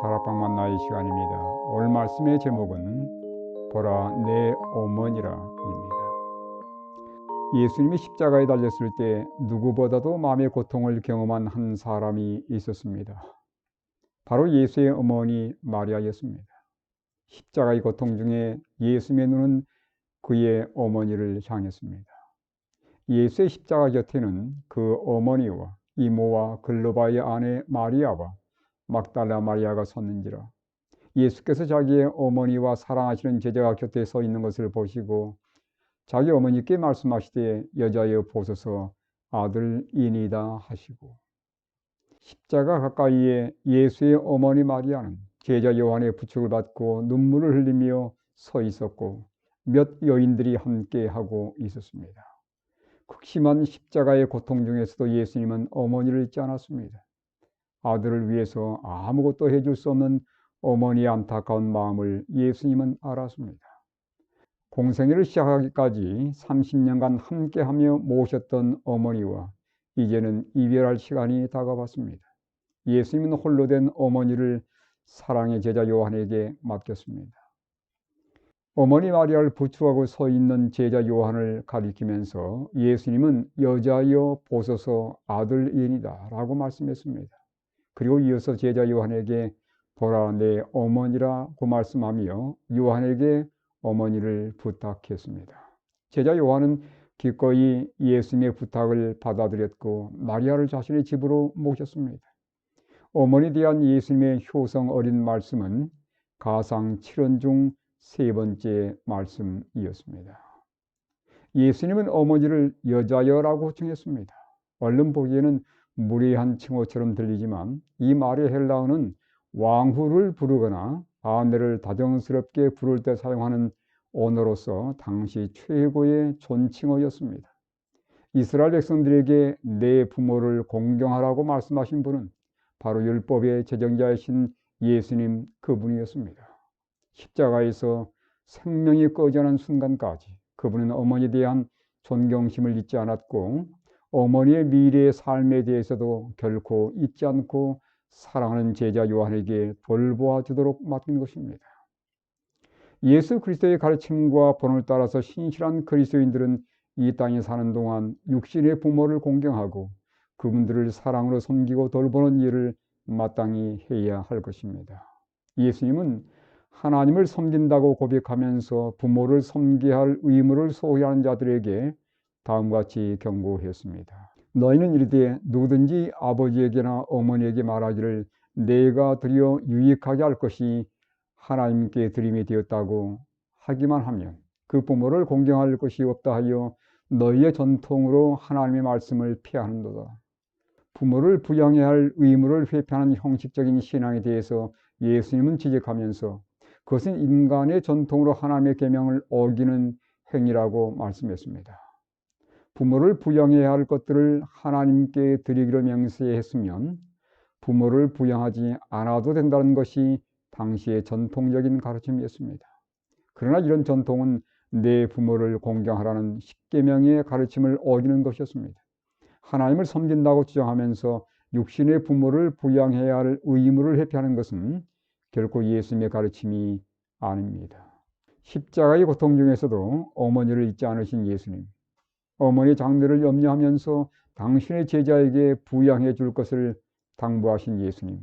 다락방 만나의 시간입니다. 오늘 말씀의 제목은 보라 내 어머니라입니다. 예수님이 십자가에 달렸을 때 누구보다도 마음의 고통을 경험한 한 사람이 있었습니다. 바로 예수의 어머니 마리아였습니다. 십자가의 고통 중에 예수님의 눈은 그의 어머니를 향했습니다. 예수의 십자가 곁에는 그 어머니와 이모와 글로바의 아내 마리아와 막달라 마리아가 섰는지라. 예수께서 자기의 어머니와 사랑하시는 제자가 곁에 서 있는 것을 보시고 자기 어머니께 말씀하시되 여자여 보소서 아들이니이다 하시고, 십자가 가까이에 예수의 어머니 마리아는 제자 요한의 부축을 받고 눈물을 흘리며 서 있었고 몇 여인들이 함께 하고 있었습니다. 극심한 십자가의 고통 중에서도 예수님은 어머니를 잊지 않았습니다. 아들을 위해서 아무것도 해줄 수 없는 어머니의 안타까운 마음을 예수님은 알았습니다. 공생애를 시작하기까지 30년간 함께하며 모셨던 어머니와 이제는 이별할 시간이 다가왔습니다. 예수님은 홀로 된 어머니를 사랑의 제자 요한에게 맡겼습니다. 어머니 마리아를 부축하고 서 있는 제자 요한을 가리키면서 예수님은 여자여 보소서 아들이니이다 라고 말씀했습니다. 그리고 이어서 제자 요한에게 보라 내 어머니라고 말씀하며 요한에게 어머니를 부탁했습니다. 제자 요한은 기꺼이 예수님의 부탁을 받아들였고 마리아를 자신의 집으로 모셨습니다. 어머니에 대한 예수님의 효성 어린 말씀은 가상 7원 중 세 번째 말씀이었습니다. 예수님은 어머니를 여자여라고 칭했습니다. 얼른 보기에는 무례한 칭호처럼 들리지만 이 말의 헬라어는 왕후를 부르거나 아내를 다정스럽게 부를 때 사용하는 언어로서 당시 최고의 존칭어였습니다. 이스라엘 백성들에게 내 부모를 공경하라고 말씀하신 분은 바로 율법의 제정자이신 예수님 그분이었습니다. 십자가에서 생명이 꺼져가는 순간까지 그분은 어머니에 대한 존경심을 잊지 않았고 어머니의 미래의 삶에 대해서도 결코 잊지 않고 사랑하는 제자 요한에게 돌보아 주도록 맡긴 것입니다. 예수 그리스도의 가르침과 본을 따라서 신실한 그리스도인들은 이 땅에 사는 동안 육신의 부모를 공경하고 그분들을 사랑으로 섬기고 돌보는 일을 마땅히 해야 할 것입니다. 예수님은 하나님을 섬긴다고 고백하면서 부모를 섬겨야 할 의무를 소홀히 하는 자들에게 다음과 같이 경고했습니다. 너희는 이르되 누구든지 아버지에게나 어머니에게 말하기를 내가 드려 유익하게 할 것이 하나님께 드림이 되었다고 하기만 하면 그 부모를 공경할 것이 없다 하여 너희의 전통으로 하나님의 말씀을 폐하는도다. 부모를 부양해야 할 의무를 회피하는 형식적인 신앙에 대해서 예수님은 지적하면서 그것은 인간의 전통으로 하나님의 계명을 어기는 행위라고 말씀했습니다. 부모를 부양해야 할 것들을 하나님께 드리기로 명세했으면 부모를 부양하지 않아도 된다는 것이 당시의 전통적인 가르침이었습니다. 그러나 이런 전통은 내 부모를 공경하라는 십계명의 가르침을 어기는 것이었습니다. 하나님을 섬긴다고 주장하면서 육신의 부모를 부양해야 할 의무를 회피하는 것은 결코 예수님의 가르침이 아닙니다. 십자가의 고통 중에서도 어머니를 잊지 않으신 예수님, 어머니 장례를 염려하면서 당신의 제자에게 부양해 줄 것을 당부하신 예수님,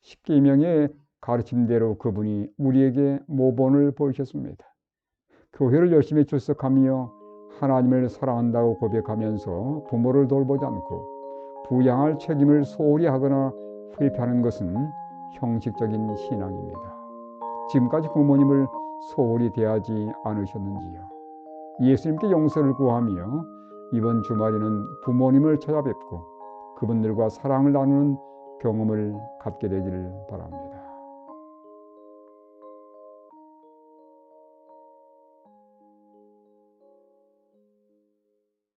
십계명의 가르침대로 그분이 우리에게 모본을 보이셨습니다. 교회를 열심히 출석하며 하나님을 사랑한다고 고백하면서 부모를 돌보지 않고 부양할 책임을 소홀히 하거나 회피하는 것은 형식적인 신앙입니다. 지금까지 부모님을 소홀히 대하지 않으셨는지요? 예수님께 용서를 구하며 이번 주말에는 부모님을 찾아뵙고 그분들과 사랑을 나누는 경험을 갖게 되기를 바랍니다.